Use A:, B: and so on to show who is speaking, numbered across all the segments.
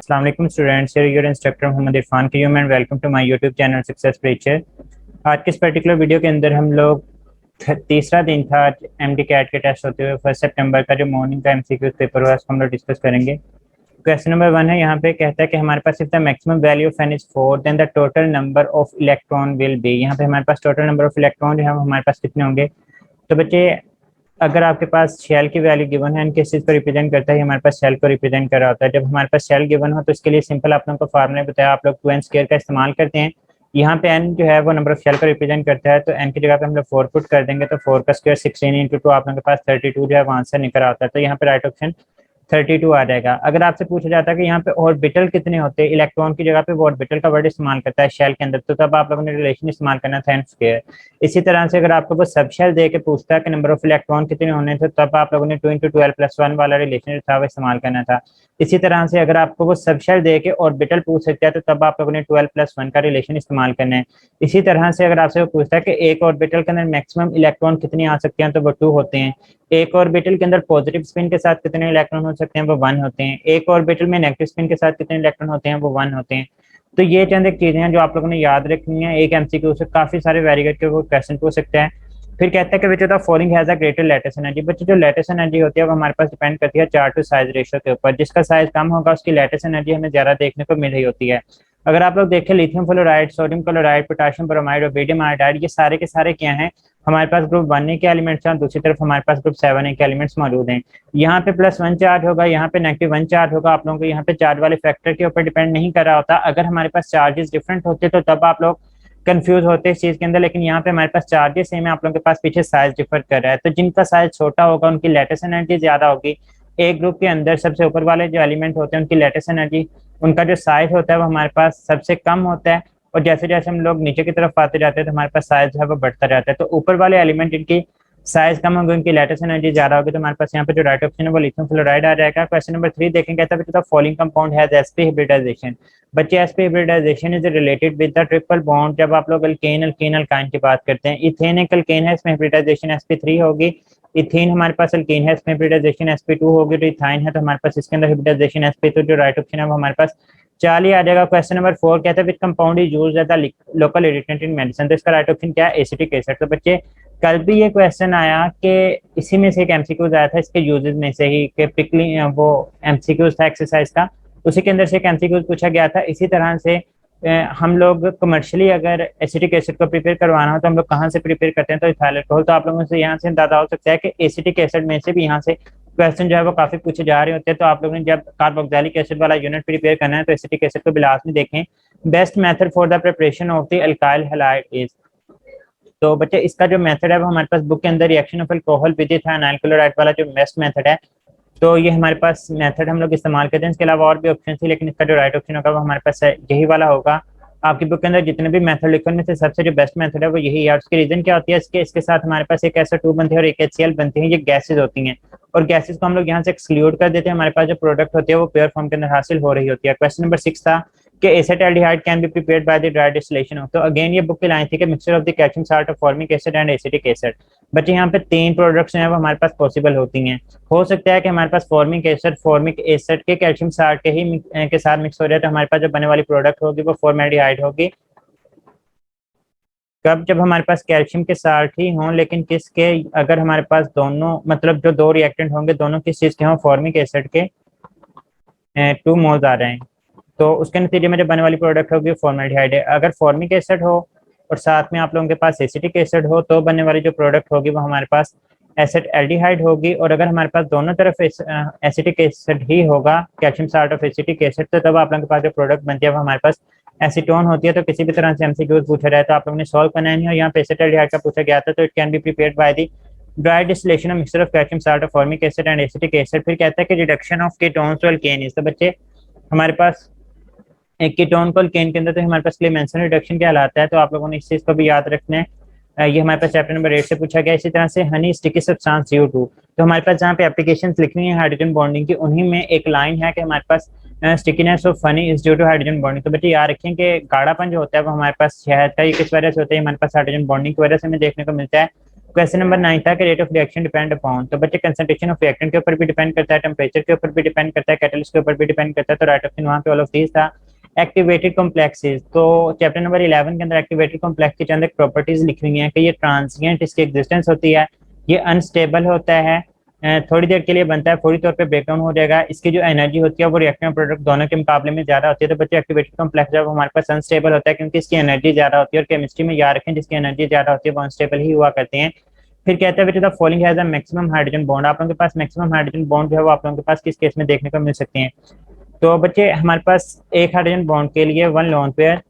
A: अस्सलाम वालेकुम students, here your instructor Mohammad Irfan Qayyum and welcome to my YouTube channel Success Preacher. आज के इस पर्टिकुलर वीडियो के अंदर हम लोग तीसरा दिन था एमडी कैट के टेस्ट होते हुए 1 सितंबर का जो मॉर्निंग का एमसीक्यू पेपर हुआ उसको हम लोग डिस्कस करेंगे। क्वेश्चन नंबर 1 है, यहाँ पे कहता है कि हमारे पास if the maximum value of n is 4 then the total number of electron will be. यहाँ पे हमारे पास टोटल नंबर ऑफ इलेक्ट्रॉन जो है हमारे पास कितने होंगे। तो बच्चे अगर आपके पास शेल की वैल्यू गिवन है, किस चीज़ को रिप्रेजेंट करता है, हमारे पास शेल को रिप्रेजेंट कर रहा होता है। जब हमारे पास शेल गिवन हो तो इसके लिए सिंपल आप लोगों को फार्मूला बताया, आप लोग 2n² का इस्तेमाल करते हैं। यहाँ पे n जो है वो नंबर ऑफ शेल को रिप्रेजेंट करता है, तो n की जगह पे हम लोग 4 पुट कर देंगे तो 4 का स्क्वायर 16 इंटू 2 आप लोगों के पास 32 जो है वो आंसर निकल आता है। तो यहाँ पे राइट ऑप्शन 32 आ जाएगा। अगर आपसे पूछा जाता है कि यहाँ पे ऑर्बिटल कितने होते हैं, इलेक्ट्रॉन की जगह पे वो ऑर्बिटल का वर्ड इस्तेमाल करता है शेल के अंदर, तो तब आप लोगों ने रिलेशन इस्तेमाल करना था n²। इसी तरह से अगर आपको वो सब शेल दे के पूछता है कि नंबर ऑफ इलेक्ट्रॉन कितने होने थे, तब आप लोगों ने 2 इंटू 12 प्लस 1 वाला रिलेशन जो था वो इस्तेमाल करना था। इसी तरह से अगर आपको वो सब शेल दे के ऑर्बिटल पूछ सकता है, तो तब आप लोगों ने 12 प्लस 1 का रिलेशन इस्तेमाल करना है। इसी तरह से अगर आपसे वो पूछता है कि एक ऑर्बिटल के अंदर मैक्सिमम इलेक्ट्रॉन कितने आ सकते हैं, तो वो 2 होते हैं। एक ऑर्बिटल के अंदर पॉजिटिव स्पिन के साथ कितने इलेक्ट्रॉन हो सकते हैं, वो 1 होते हैं। एक ऑर्बिटल में नेगेटिव स्पिन के साथ कितने इलेक्ट्रॉन होते हैं, वो 1 होते हैं। तो ये चंद एक चीजें हैं जो आप लोगों ने याद रखनी है। एक एमसीक्यू से काफी सारे वेरीगेट के वो क्वेश्चन पूछ सकते हैं। फिर कहता है कि which of the following has a greater lattice energy. बच्चे जो लैटिस एनर्जी होती है वो हमारे पास डिपेंड करती है चार्ज टू साइज रेशियो के ऊपर। जिसका साइज कम होगा उसकी लैटिस एनर्जी हमें ज्यादा देखने को मिल रही होती है। अगर आप लोग देखें lithium fluoride, sodium chloride, potassium bromide और बेडियम आयोडाइड, ये सारे के सारे क्या हैं, हमारे पास ग्रुप 1A के एलिमेंट्स हैं और दूसरी तरफ हमारे पास ग्रुप 7A के एलिमेंट्स मौजूद हैं। यहाँ पे +1 चार्ज होगा, यहाँ पे -1 चार्ज होगा। आप लोगों को यहाँ पे चार्ज वाले फैक्टर के ऊपर डिपेंड नहीं कर रहा होता। अगर हमारे पास चार्जेस डिफरेंट होते तो तब आप लोग कंफ्यूज होते इस चीज के अंदर, लेकिन यहाँ पे हमारे पास चार्जेस सेम है, आप लोगों के पास पीछे साइज डिफर कर रहा है। तो जिनका साइज छोटा होगा उनकी लैटिस एनर्जी ज्यादा होगी। एक ग्रुप के अंदर सबसे ऊपर वाले जो एलिमेंट होते हैं उनकी लैटिस एनर्जी, उनका जो साइज होता है वो हमारे पास सबसे कम होता है। और जैसे जैसे हम लोग नीचे की तरफ आते जाते हैं तो हमारे पास साइज जो है वो बढ़ता जाता है। तो ऊपर वाले एलिमेंट जिनकी साइज कम होगी उनकी लैटिस एनर्जी ज्यादा होगी। तो हमारे पास यहाँ पे जो राइट ऑप्शन है वो लिथियम फ्लोराइड आ जाएगा। क्वेश्चन नंबर 3 देखेंगे, कहता है following compound has sp hybridisation. बच्चे sp hybridisation is related with the triple bond. जब आप लोग अल्केन अल्कीन अल्काइन की बात करते हैं, इथेन एक अल्केन है, इसमें हाइब्रिडाइजेशन sp3 होगी। इथेन हमारे पास अल्केन है, इसमें हाइब्रिडाइजेशन sp2 होगी। तो इथाइन है तो हमारे पास इसके अंदर हाइब्रिडाइजेशन sp2, जो राइट ऑप्शन है वो हमारे पास 4 ही आ जाएगा। क्वेश्चन नंबर 4 कहता है which compound is used as the local irritant in medicine. तो इसका राइट ऑप्शन क्या है, एसिटिक एसिड। तो बच्चे कल भी ये क्वेश्चन आया कि इसी में से एक एमसीक्यूज आया था इसके यूजेस में से ही, कि पिकली वो एमसीक्यूज था एक्सरसाइज का, उसी के अंदर से एक एमसीक्यूज पूछा गया था। इसी तरह से हम लोग कमर्शियली अगर एसिटिक एसिड को प्रिपेयर करवाना हो तो हम लोग कहाँ से प्रिपेयर करते हैं, तो इथाइल अल्कोहल। तो आप लोगों से यहाँ से अंदाजा हो सकता है कि एसिटिक एसिड में से भी यहाँ से क्वेश्चन जो है वो काफी पूछे जा रहे होते हैं। तो आप लोगों ने जब कार्बोक्सिलिक एसिड वाला यूनिट प्रिपेयर करना है तो एसिटिक एसिड को भी लास्ट में देखें। Best method for the preparation of the alkyl halide is. तो बच्चे इसका जो मेथड है वो हमारे पास बुक के अंदर reaction of alcohol with ethyl chloride वाला जो बेस्ट मेथड है, तो ये हमारे पास मेथड हम लोग इस्तेमाल करते हैं। इसके अलावा और भी ऑप्शन थी, लेकिन इसका जो राइट ऑप्शन होगा वो हमारे पास यही वाला होगा। आपकी बुक के अंदर जितने भी मेथड लिखे उनमें से सबसे जो बेस्ट मेथड है वो यही है। उसकी रीजन क्या होती है, इसके साथ हमारे पास एक SO2 बनते हैं और एक HCl बनते हैं। ये गैसेज होती हैं और गैसेज को हम लोग यहाँ से एक्सक्लूड कर देते हैं। हमारे पास जो प्रोडक्ट होती है वो प्योर फॉर्म के अंदर हासिल हो रही होती है। क्वेश्चन नंबर 6 था कि acetaldehyde can be prepared by the dry distillation of. तो अगेन ये बुक की लाइन थी कि mixture of the calcium salt of formic acid and acetic acid. बच्चे यहाँ पे 3 प्रोडक्ट्स हैं वो हमारे पास पॉसिबल होती हैं। हो सकता है कि हमारे पास फॉर्मिक एसिड के कैल्शियम साल्ट के साथ मिक्स हो जाए, तो हमारे पास जो बनने वाली प्रोडक्ट होगी वो फॉर्मेल्डिहाइड होगी। कब, जब हमारे पास कैल्शियम के साल्ट ही हों, लेकिन किसके, अगर हमारे पास दोनों मतलब जो 2 रिएक्टेंट होंगे दोनों किस चीज के हों, फॉर्मिक एसिड के 2 मोल्स आ रहे हैं, तो उसके नतीजे में जो बनने वाली प्रोडक्ट होगी फॉर्मेल्डिहाइड है। अगर फॉर्मिक एसिड हो और साथ में आप लोगों के पास एसिटिक एसिड हो तो बनने वाली जो प्रोडक्ट होगी वो हमारे पास एसिटाल्डिहाइड होगी। और अगर हमारे पास दोनों तरफ एसिटिक एसिड ही होगा, calcium salt of acetic acid, तो तब आप लोगों के पास जो प्रोडक्ट बनती है वो हमारे पास एसीटोन होती है। तो किसी भी तरह से एमसीक्यूज पूछा जाए तो आप लोगों ने सॉल्व करना है। और यहाँ पे एसिटाल्डिहाइड का पूछा गया था, तो it can be prepared by the dry distillation of mixture of calcium salt of formic acid and acetic acid. फिर कहता है कि reduction of ketones to alkanes. तो बच्चे हमारे पास एक कीटोन को अल्केन के अंदर तो हमारे पास क्लेमेंसन रिडक्शन कहलाता है, तो आप लोगों ने इस चीज को भी याद रखना है। ये हमारे पास चैप्टर नंबर 8 से पूछा गया। इसी तरह से हनी स्टिकी सब्सटेंस CO2। तो हमारे पास जहाँ पे एप्लीकेशंस लिखनी है हाइड्रोजन बॉन्डिंग की, उन्हीं में एक लाइन है कि हमारे पास stickiness of honey is due to hydrogen bonding. तो बच्चे याद रखें कि गाढ़ापन जो होता है वो हमारे पास शहद का ये किस वजह से होता है, हमारे पास हाइड्रोजन बॉन्डिंग की वजह से हमें देखने को मिलता है। क्वेश्चन नंबर 9 था कि rate of reaction depend upon, तो बच्चे कंसंट्रेशन ऑफ रिएक्टेंट के ऊपर भी डिपेंड करता है, टेम्परेचर के ऊपर भी डिपेंड करता है, कैटलिस्ट के ऊपर भी डिपेंड करता है, तो राइट ऑप्शन वहाँ पे ऑल ऑफ दीज था। एक्टिवेटेड कॉम्प्लेक्सेस, तो चैप्टर नंबर 11 के अंदर एक्टिवेटेड कॉम्प्लेक्स की चंद प्रॉपर्टीज लिखी हुई हैं कि ये ट्रांजिएंट इसकी एग्जिस्टेंस होती है, ये अनस्टेबल होता है, थोड़ी देर के लिए बनता है, फौरी तौर पे ब्रेकडाउन हो जाएगा, इसकी जो एनर्जी होती है वो रिएक्टिव प्रोडक्ट दोनों के मुकाबले में ज्यादा होती है। तो बच्चे एक्टिवेटेड कॉम्प्लेक्स जब हमारे पास अनस्टेबल होता है क्योंकि इसकी एनर्जी ज्यादा होती है, और केमिस्ट्री में याद रखें जिसकी एनर्जी ज्यादा होती है वो अनस्टेबल ही हुआ करते हैं। फिर कहते हैं the following has a maximum hydrogen bond, आप लोगों के पास मैक्सिमम हाइड्रोजन बॉन्ड जो है वो आप लोगों के पास किस केस में देखने को मिल सकते हैं। तो बच्चे हमारे पास एक हाइड्रोजन बॉन्ड के लिए 1 lone pair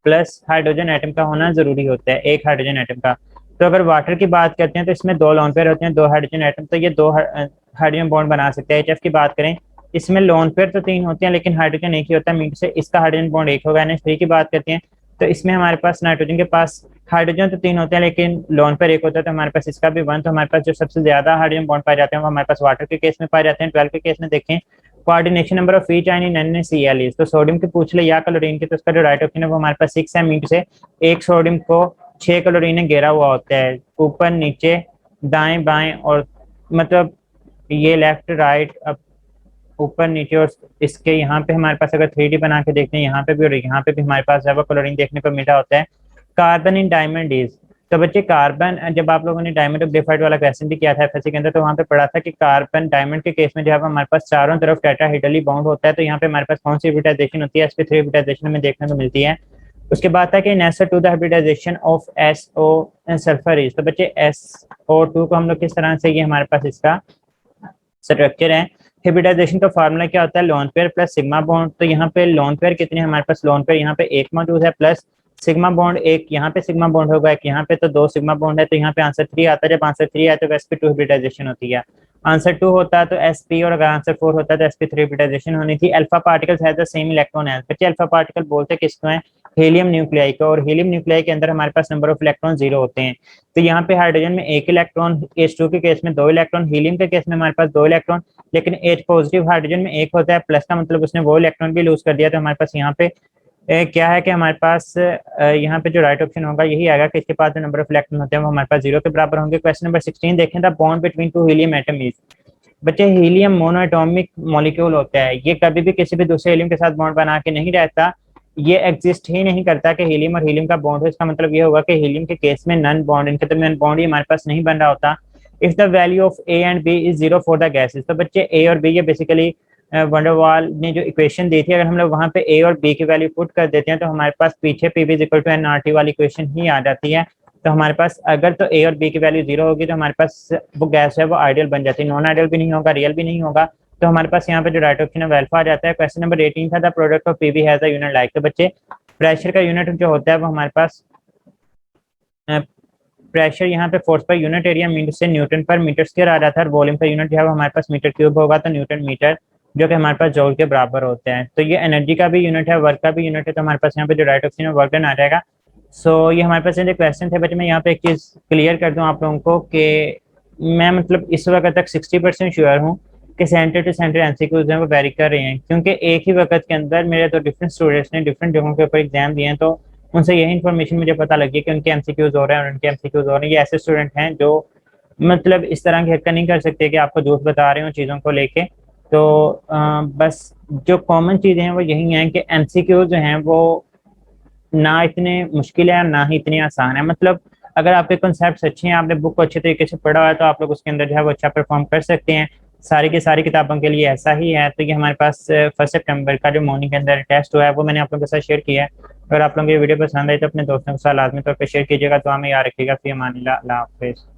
A: plus hydrogen atom का होना जरूरी होता है, एक हाइड्रोजन एटम का। तो अगर वाटर की बात करते हैं तो इसमें 2 लोन पेयर होते हैं, 2 हाइड्रोजन एटम, तो ये 2 हाइड्रोजन बॉन्ड बना सकते हैं। HF की बात करें इसमें लोन पेयर तो 3 होते हैं लेकिन हाइड्रोजन एक ही होता है, मीन से इसका हाइड्रोजन बॉन्ड एक होगा। NH3 की बात करते हैं तो इसमें हमारे पास नाइट्रोजन के पास हाइड्रोजन तो 3 होते हैं लेकिन लोन पेयर एक होता है, तो हमारे पास इसका भी 1। तो हमारे पास जो सबसे ज्यादा हाइड्रोजन बॉन्ड पाए जाते हैं वो हमारे पास वाटर के केस में पाए जाते हैं। 12 के केस में देखें coordination number of each ion in NaCl is, तो सोडियम की पूछ ले या क्लोरीन की, तो उसका जो राइट ऑप्शन है वो हमारे पास 6 है, मीन से एक सोडियम को 6 क्लोरीन घेरा हुआ होता है, ऊपर नीचे दाएं बाएं, और मतलब ये लेफ्ट राइट ऊपर नीचे, और इसके यहाँ पे हमारे पास अगर 3D बना के देखते हैं यहाँ पे भी और यहाँ पे भी हमारे पास जब क्लोरीन देखने को मिला होता है। कार्बन इन डायमंड इज, तो बच्चे कार्बन, जब आप लोगों ने डायमंड ऑफ ग्रेफाइट वाला क्वेश्चन भी किया था FSC के अंदर तो वहाँ पे पढ़ा था कि कार्बन डायमंड के केस में जब हमारे पास चारों तरफ टेट्राहेड्रली बॉन्ड होता है तो यहाँ पे हमारे पास कौन सी हाइब्रिडाइजेशन होती है, sp3 हाइब्रिडाइजेशन हमें देखने को मिलती है। उसके बाद था कि नेसर to the hybridisation of SO sulphur is, तो बच्चे SO2 को हम लोग किस तरह से, ये हमारे पास इसका स्ट्रक्चर है। हाइब्रिडाइजेशन का फार्मूला क्या होता है, lone pair plus sigma bond, तो यहाँ पे लोन पेयर कितने हमारे पास, लोन पेयर यहाँ पे एक मौजूद है प्लस सिग्मा बॉन्ड एक, यहाँ पे सिग्मा बॉन्ड होगा एक यहाँ पे, तो 2 सिग्मा बॉन्ड है, तो यहाँ पे आंसर 3 आता है। जब आंसर 3 आया तो sp2 हाइब्रिडाइजेशन होती है, आंसर 2 होता है तो sp, और अगर आंसर 4 होता है तो sp3 हाइब्रिडाइजेशन होनी थी। Alpha particles has the same electron as, बच्चे अल्फा पार्टिकल बोलते किसको है, हीलियम न्यूक्लियाई को, और हीलियम न्यूक्लियाई के अंदर हमारे पास नंबर ऑफ इलेक्ट्रॉन 0 होते हैं। तो यहाँ पे हाइड्रोजन में 1 इलेक्ट्रॉन, H2 के केस में 2 इलेक्ट्रॉन, हीलियम के केस में हमारे पास 2 इलेक्ट्रॉन, लेकिन H पॉजिटिव हाइड्रोजन में 1 होता है, प्लस का मतलब उसने वो इलेक्ट्रॉन भी लूज कर दिया। तो हमारे पास यहाँ पे क्या है कि हमारे पास यहाँ पे जो राइट ऑप्शन होगा यही आएगा कि इसके पास जो नंबर ऑफ इलेक्ट्रॉन होते हैं वो हमारे पास 0 के बराबर होंगे। क्वेश्चन नंबर 16 देखें, the bond between 2 helium atom is, बच्चे हीलियम मोनोएटॉमिक मॉलिक्यूल होता है, ये कभी भी किसी भी दूसरे हीलियम के साथ बॉन्ड बना के नहीं रहता, ये एग्जिस्ट ही नहीं करता कि हीलियम और हीलियम का बॉन्ड हो। इसका मतलब ये होगा कि हीलियम के केस में नन बॉन्ड, इनके दरमियान बॉन्ड ही हमारे पास नहीं बन रहा होता। If the value of A and B is 0 for the gases, तो बच्चे A और B ये बेसिकली वंडरवाल ने जो इक्वेशन दी थी, अगर हम लोग वहाँ पे A और B की वैल्यू पुट कर देते हैं तो हमारे पास पीछे PV is equal to nRT वाली इक्वेशन ही आ जाती है। तो हमारे पास अगर तो A और B की वैल्यू 0 होगी तो हमारे पास वो गैस है वो आइडियल बन जाती है, नॉन आइडियल भी नहीं होगा, रियल भी नहीं होगा। तो हमारे पास यहाँ पे जो राइट ऑप्शन है वो अल्फा आ जाता है। क्वेश्चन नंबर 18 था, the product of PV has a unit like, तो बच्चे प्रेशर का यूनिट जो होता है वो हमारे पास प्रेशर यहाँ पे फोर्स पर यूनिट एरिया मीटर से न्यूटन पर मीटर स्क्वायर आ रहा था, और वॉल्यूम का यूनिट जो है वो हमारे पास मीटर क्यूब होगा, तो न्यूटन मीटर जो कि हमारे पास जूल के बराबर होते हैं। तो ये एनर्जी का भी यूनिट है, वर्क का भी यूनिट है, तो हमारे पास यहाँ पे जो राइट ऑप्शन है वर्क डन आ जाएगा। सो ये हमारे पास ये क्वेश्चन थे बच्चे। मैं यहाँ पे एक चीज़ क्लियर कर दूँ आप लोगों को कि मैं मतलब इस वक्त तक 60% श्योर हूँ कि सेंटर टू सेंटर एमसीक्यूज हैं वो वेरी कर रहे हैं, क्योंकि एक ही वक्त के अंदर मेरे तो डिफरेंट स्टूडेंट्स ने डिफरेंट जगहों के ऊपर एग्जाम दिए हैं, तो उनसे यही इन्फॉर्मेशन मुझे पता लगी कि उनके एमसीक्यूज हो रहे हैं और उनके एमसीक्यूज हो रहे हैं। ये ऐसे स्टूडेंट हैं जो मतलब इस तरह की हरकत नहीं कर सकते कि आपको झूठ बता रहे हो चीज़ों को लेके। तो बस जो कॉमन चीज़ें हैं वो यही हैं कि एमसीक्यूज जो हैं वो ना इतने मुश्किल है और ना ही इतनी आसान है। मतलब अगर आपके कॉन्सेप्ट्स अच्छे हैं, आपने बुक को अच्छे तरीके से पढ़ा हुआ है, तो आप लोग उसके अंदर जो है वो अच्छा परफॉर्म कर सकते हैं। सारी की सारी किताबों के लिए ऐसा ही है। तो ये हमारे पास 1 सितंबर का जो मॉर्निंग के अंदर टेस्ट हुआ है वो मैंने आप लोगों के साथ शेयर किया है। अगर आप लोगों को ये वीडियो पसंद आई तो अपने दोस्तों के साथ लाजमी तौर पर शेयर कीजिएगा। तो हमें याद रखिएगा। फिर अमान अल्लाह हाफिज़।